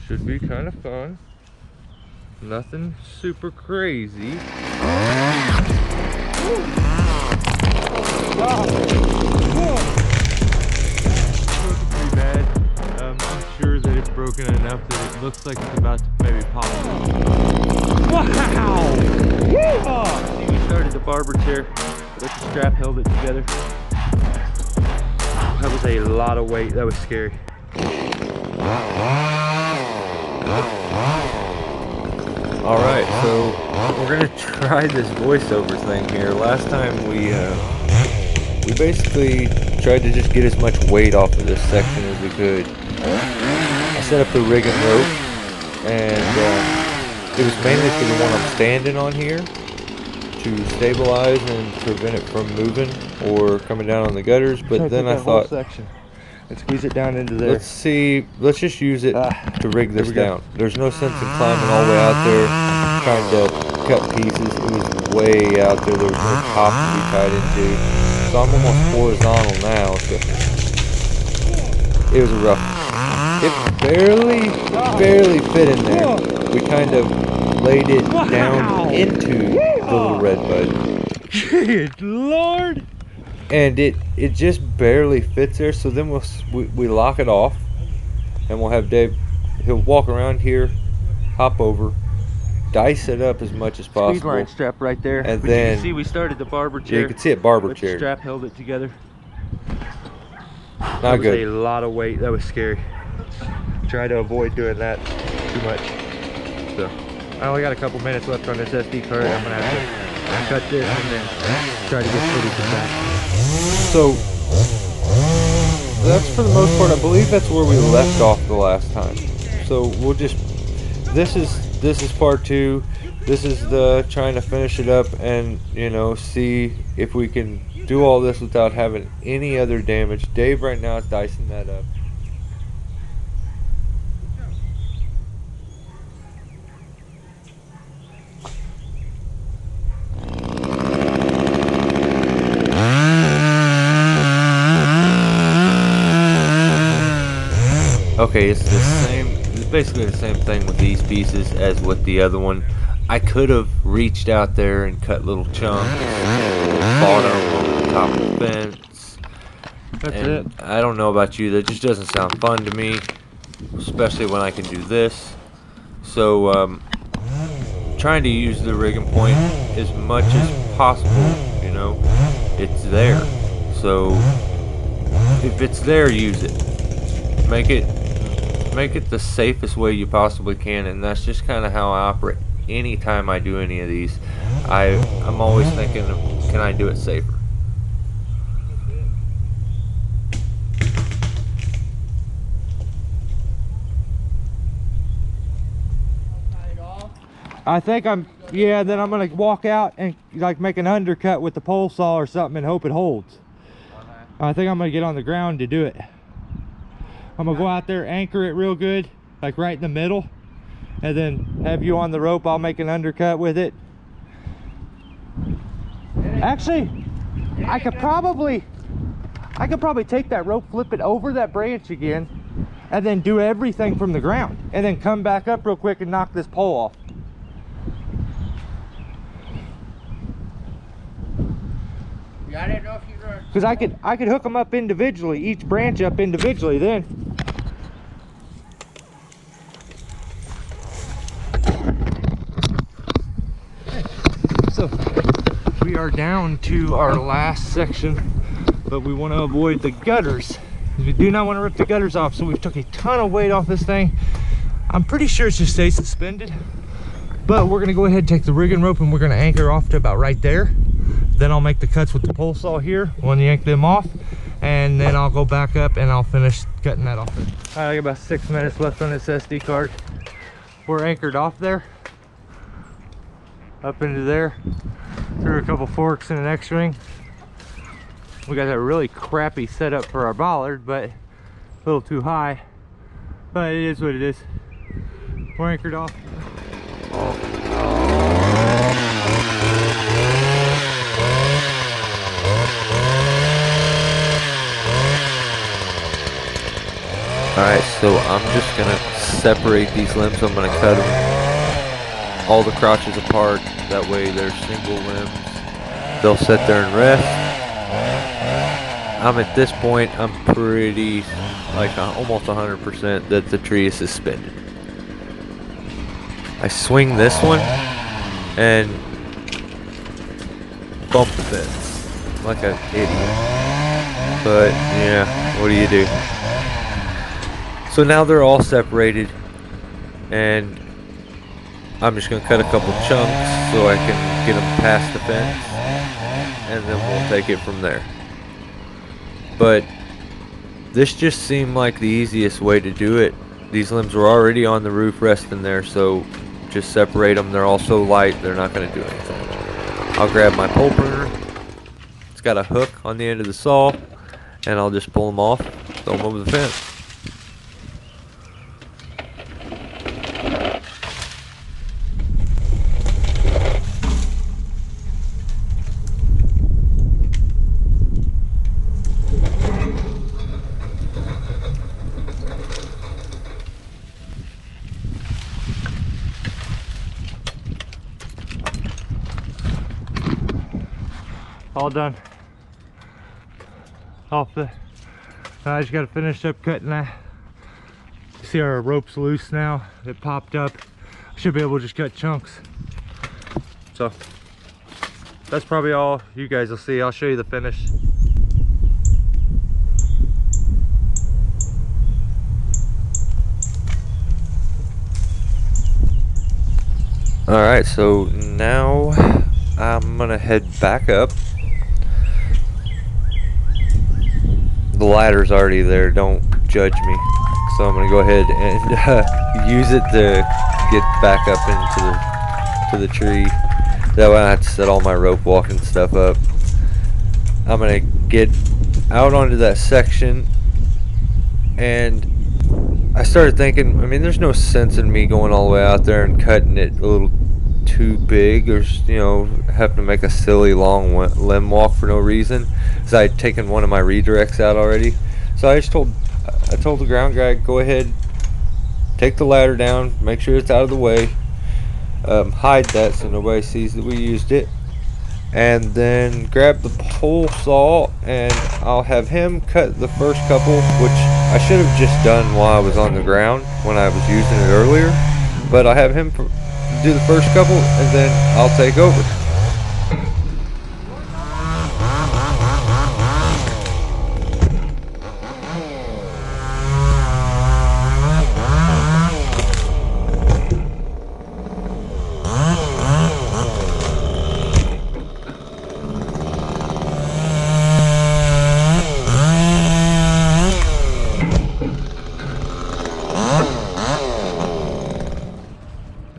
Should be kind of fun. Nothing super crazy. Pretty bad. I'm sure that it's broken enough that it looks like it's about to maybe pop. Wow! Yeah! We started the barber chair, but the strap held it together. That was a lot of weight. That was scary. All right, so we're gonna try this voiceover thing here. Last time we basically tried to just get as much weight off of this section as we could. I set up the rig and rope, and it was mainly for the one I'm standing on here to stabilize and prevent it from moving or coming down on the gutters. But then I thought, let's squeeze it down into there. Let's just use it to rig this down. There's no sense in climbing all the way out there trying to cut pieces. It was way out there. There was no top to be tied into. So I'm almost horizontal now. So it was a rough. It barely fit in there. We kind of laid it down into the little red bud. Good Lord! And it just barely fits there. So then we lock it off, and we'll have Dave. He'll walk around here, hop over, dice it up as much as possible. Speed line strap right there. And but then you can see we started the barber chair. Yeah, you can see it barber but chair. The strap held it together. Not that good. Was a lot of weight. That was scary. Try to avoid doing that too much. So I only got a couple minutes left on this SD card. I'm gonna have to cut this and then try to get footage of that. So that's for the most part. I believe that's where we left off the last time. So we'll just. This is part 2. This is the trying to finish it up and see if we can do all this without having any other damage. Dave right now is dicing that up. Okay, it's the same. It's basically the same thing with these pieces as with the other one. I could have reached out there and cut little chunks, bottom over the top of the fence. That's it. it. I don't know about you. That just doesn't sound fun to me, especially when I can do this. So, trying to use the rigging point as much as possible. It's there. So, if it's there, use it. Make it the safest way you possibly can, and that's just kind of how I operate. Anytime I do any of these, I'm always thinking, can I do it safer? I think then I'm gonna walk out and like make an undercut with the pole saw or something and hope it holds. I think I'm gonna get on the ground to do it. I'm gonna go out there, anchor it real good, like right in the middle, and then have you on the rope. I'll make an undercut with it. Actually, I could probably take that rope, flip it over that branch again, and then do everything from the ground, and then come back up real quick and knock this pole off. I didn't know if you were. Because I could hook them up individually, each branch up individually then. So we are down to our last section, but we want to avoid the gutters. We do not want to rip the gutters off, so we've took a ton of weight off this thing. I'm pretty sure it should stay suspended, but we're going to go ahead and take the rigging rope and we're going to anchor off to about right there. Then I'll make the cuts with the pole saw here when you yank them off, and then I'll go back up and I'll finish cutting that off. All right, I got about 6 minutes left on this SD card. We're anchored off there, up into there, through a couple forks and an X-ring. We got that really crappy setup for our bollard, but a little too high, but it is what it is. We're anchored off. Alright, so I'm just gonna separate these limbs. I'm gonna cut them all the crotches apart. That way they're single limbs. They'll sit there and rest. I'm at this point, I'm pretty, like almost 100% that the tree is suspended. I swing this one and bump the fence like an idiot. But yeah, what do you do? So now they're all separated, and I'm just gonna cut a couple chunks so I can get them past the fence, and then we'll take it from there. But this just seemed like the easiest way to do it. These limbs were already on the roof resting there, so just separate them. They're all so light, they're not gonna do anything. I'll grab my pole pruner. It's got a hook on the end of the saw, and I'll just pull them off, throw them over the fence. All done. Off the. I just got to finish up cutting that. See, our rope's loose now. It popped up. I should be able to just cut chunks. So that's probably all you guys will see. I'll show you the finish. All right, so now I'm gonna head back up. The ladder's already there, don't judge me. So I'm gonna go ahead and use it to get back up into the tree. That way I have to set all my rope walking stuff up. I'm gonna get out onto that section, and I started thinking, I mean, there's no sense in me going all the way out there and cutting it a little too big, or having to make a silly long limb walk for no reason, because I had taken one of my redirects out already. So I told the ground guy, go ahead, take the ladder down, make sure it's out of the way, hide that so nobody sees that we used it, and then grab the pole saw, and I'll have him cut the first couple, which I should have just done while I was on the ground when I was using it earlier, but I'll have him do the first couple, and then I'll take over.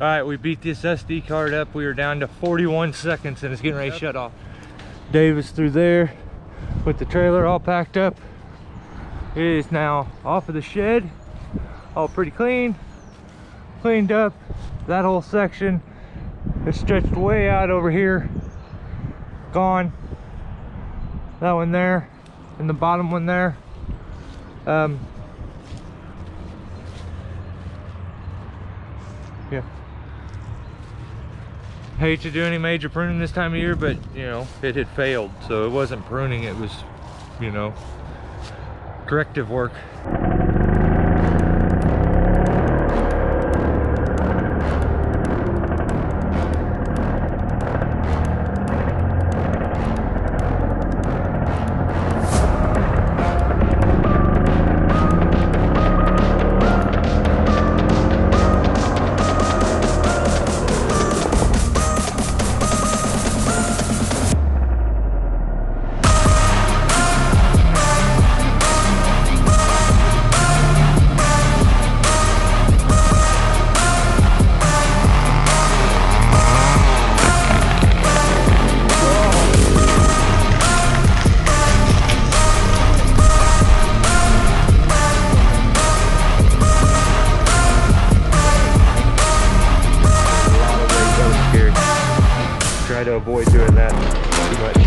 Alright, we beat this SD card up. We are down to 41 seconds and it's getting ready to shut off. Dave is through there with the trailer all packed up. It is now off of the shed, all pretty cleaned up. That whole section is stretched way out over here, gone. That one there, and the bottom one there. Yeah. Hate to do any major pruning this time of year, but it had failed, so it wasn't pruning, it was corrective work. Try to avoid doing that too much.